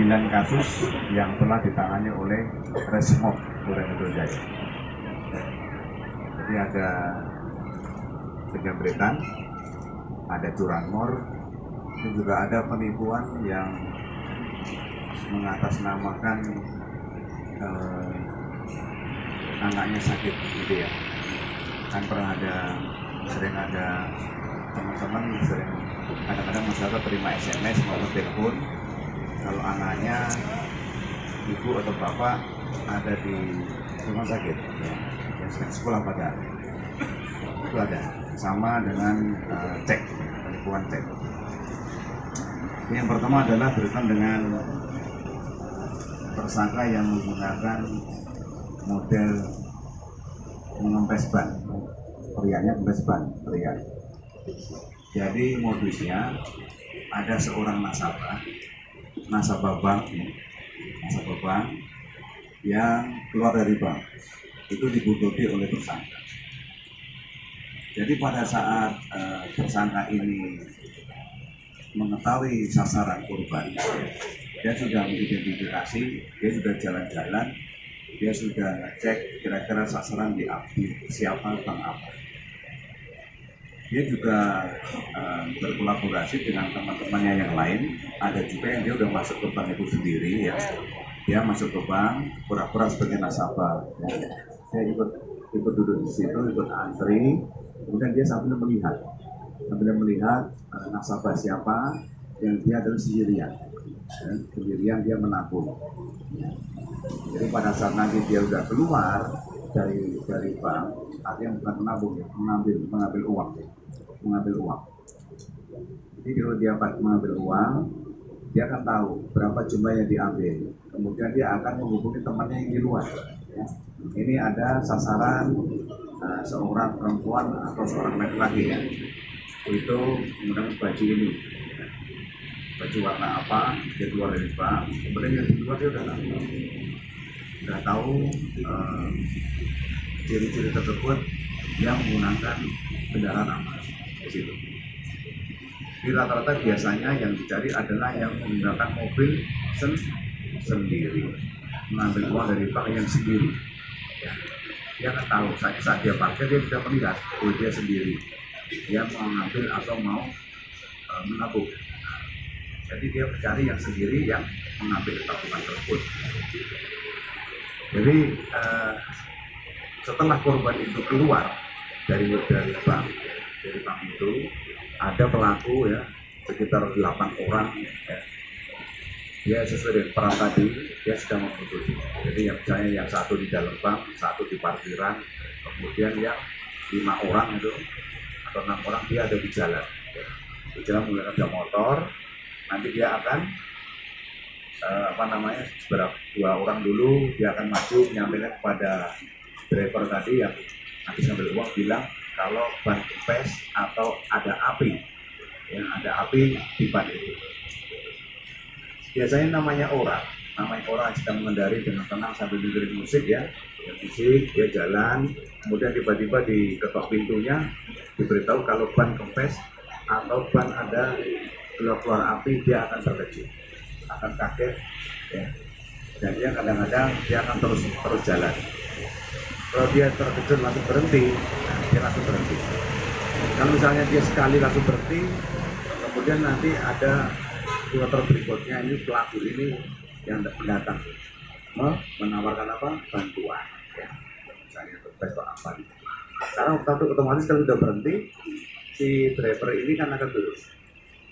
9 kasus yang telah ditangani oleh Resmob Polda Metro Jaya. Jadi ada penjamretan, ada curanmor, dan juga ada penipuan yang mengatasnamakan anaknya sakit gitu ya. Kan pernah sering ada teman-teman sering kadang-kadang masyarakat terima SMS maupun telepon kalau anaknya, ibu atau bapak ada di rumah sakit ya, yang sedang sekolah pada itu ada, sama dengan cek, penipuan cek. Yang pertama adalah berkaitan dengan tersangka yang menggunakan model mengempes ban, prianya kempes ban, pria. Jadi modusnya ada seorang nasabah bank yang keluar dari bank itu dibuntuti oleh tersangka. Jadi pada saat tersangka ini mengetahui sasaran korban, dia sudah mengidentifikasi, dia sudah jalan-jalan, dia sudah ngecek kira-kira sasaran diambil siapa, bank apa. Dia juga berkolaborasi dengan teman-temannya yang lain. Ada juga yang dia udah masuk ke bank itu sendiri ya. Dia masuk ke bank pura-pura sebagai nasabah. Ya. Dia ikut duduk di situ, ikut antri. Kemudian dia sambil melihat nasabah siapa yang dia adalah sendirian. Ya, sendirian dia menabung. Ya. Jadi pada saat nanti dia udah keluar dari bank, artinya bukan menabung ya, mengambil uang. Jadi kalau dia mengambil uang, dia akan tahu berapa jumlah yang diambil. Kemudian dia akan menghubungi temannya yang di luar. Ya. Ini ada sasaran seorang perempuan atau seorang laki-laki ya. Itu menggunakan baju ini. Baju warna apa, dia keluar dari bank. Kemudian yang di luar dia udah tahu ciri-ciri tersebut yang menggunakan kendaraan apa di situ. Di rata-rata biasanya yang dicari adalah yang menggunakan mobil sendiri, mengambil uang dari bank yang sendiri. Ya. Dia akan tahu saat dia parkir dia sudah melihat dia sendiri, dia mau mengambil atau mau menabung. Jadi dia mencari yang sendiri yang mengambil tabungan tersebut. Jadi setelah korban itu keluar dari bank itu ada pelaku ya sekitar 8 orang ya. Dia sesuai dengan peran tadi dia sudah membuntuti. Jadi yang misalnya yang satu di dalam bank, satu di parkiran, kemudian yang 5 orang itu atau 6 orang dia ada di jalan ya. Di jalan menggunakan motor. Nanti dia akan seberapa 2 orang dulu dia akan maju menyampaikan kepada driver tadi yang nanti sambil uang bilang kalau ban kempes atau ada api di ban itu. Biasanya namanya orang sedang mengendari dengan tenang sambil dengerin musik ya, dia jalan, kemudian tiba-tiba diketok pintunya, diberitahu kalau ban kempes atau ban ada keluar api, dia akan terkejut, akan kaget ya. Dan dia kadang-kadang dia akan terus jalan. Kalau dia terkejut langsung berhenti, dia langsung berhenti. Kalau misalnya dia sekali langsung berhenti, kemudian nanti ada kloter berikutnya, ini pelaku ini yang mendatang menawarkan bantuan ya. Misalnya kempes atau apa gitu. Karena otomatis kalau sudah berhenti, si driver ini kan akan turun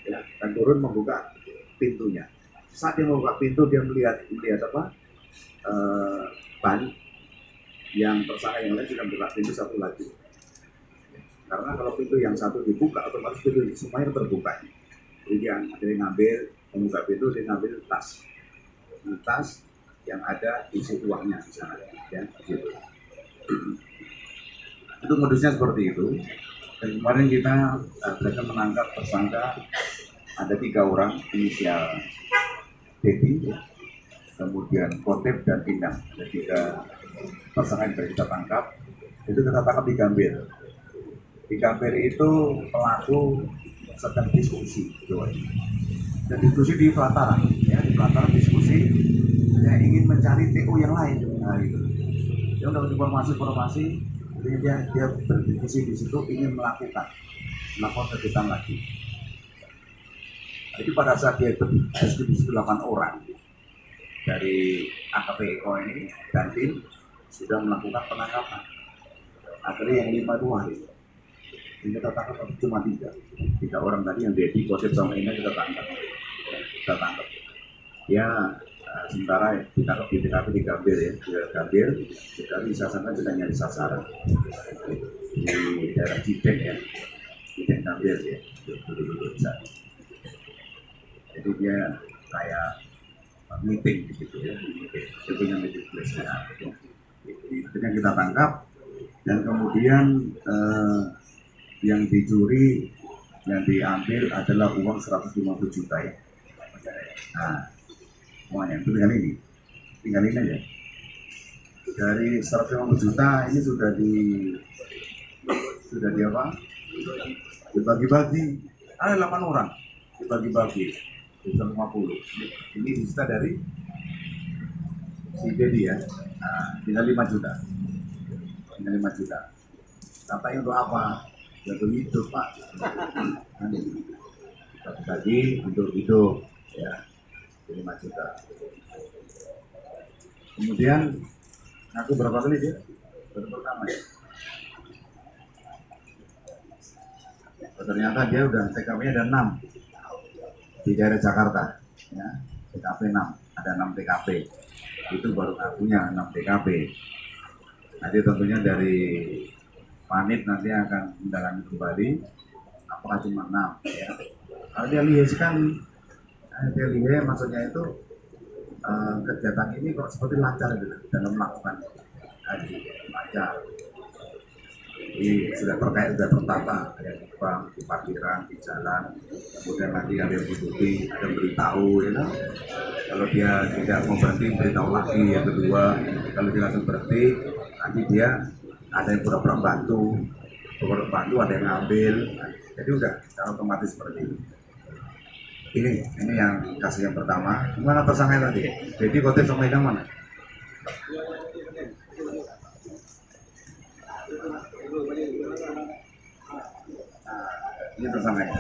ya, dan turun membuka pintunya. Saat dia membuka pintu, dia melihat ban yang tersangka yang lain sudah membuka pintu satu lagi. Karena kalau pintu yang satu dibuka, otomatis pintu semuanya terbuka. Jadi dia akhirnya membuka pintu, dia ngambil tas yang ada isi uangnya di sana ya, gitu. Itu modusnya seperti itu. Dan kemarin kita berhasil menangkap tersangka ada 3 orang, inisial Dedi, kemudian Kotip dan Indah. Ada 3 tersangka yang kita tangkap. Itu kita tangkap di Gambir. Di Gambir itu pelaku sedang diskusi. dan diskusi di pelataran, ya di pelataran diskusi yang ingin mencari TO yang lain, nah gitu. Dia mendapat informasi, dia berdiskusi di situ ingin melakukan kegiatan lagi. Jadi pada saat dia berdiskusi 8 orang dari AKP Eko ini dan tim sudah melakukan penangkapan. Akhirnya yang 5 itu wahid. Ini kita tangkap cuma 3 orang tadi yang Dedi, Kotip sama ini kita tangkap. Ya sementara ditangkap di TKP di Gambir ya, di Gambir, tapi sasaran kita nyari sasaran di daerah Cideng ya, Cideng Gambir ya, jadi dia kayak meeting gitu ya, meeting place ya. Jadi kita tangkap dan kemudian yang dicuri, yang diambil adalah uang 150 juta ya. Nah, semuanya itu tinggal ini aja. Dari 150 juta ini sudah di apa? Dibagi-bagi. Ada 8 orang dibagi-bagi. 150. Ini disita dari si Dedi ya. Nah, tinggal 5 juta. Katanya untuk apa? Ya untuk hidup Pak. Nanti bagi untuk hidup ya. 5 juta. Kemudian aku berapa kali dia? Baru pertama ya. Ternyata dia udah TKP-nya ada 6 di daerah Jakarta ya. TKP 6, ada 6 TKP. Itu baru ngakunya 6 TKP. Nanti tentunya dari Panit nanti akan mendalami kembali apakah cuma 6 ya. Kalau dia lihat sekali, maksudnya itu kegiatan ini kok seperti lancar gitu dalam melakukan haji lancar. Jadi sudah tertata ada di bank, di parkiran, di jalan, kemudian nanti ada yang berhenti, ada beritahu ya kan? Kalau dia tidak mau berhenti beritahu lagi. Yang kedua, kalau dia langsung berhenti nanti dia ada yang pura-pura bantu ada yang ngambil. Jadi udah otomatis seperti itu. Ini yang kasus yang pertama. Gimana tersangka tadi? Jadi Kotip sama Idang mana? Ini tersangkanya.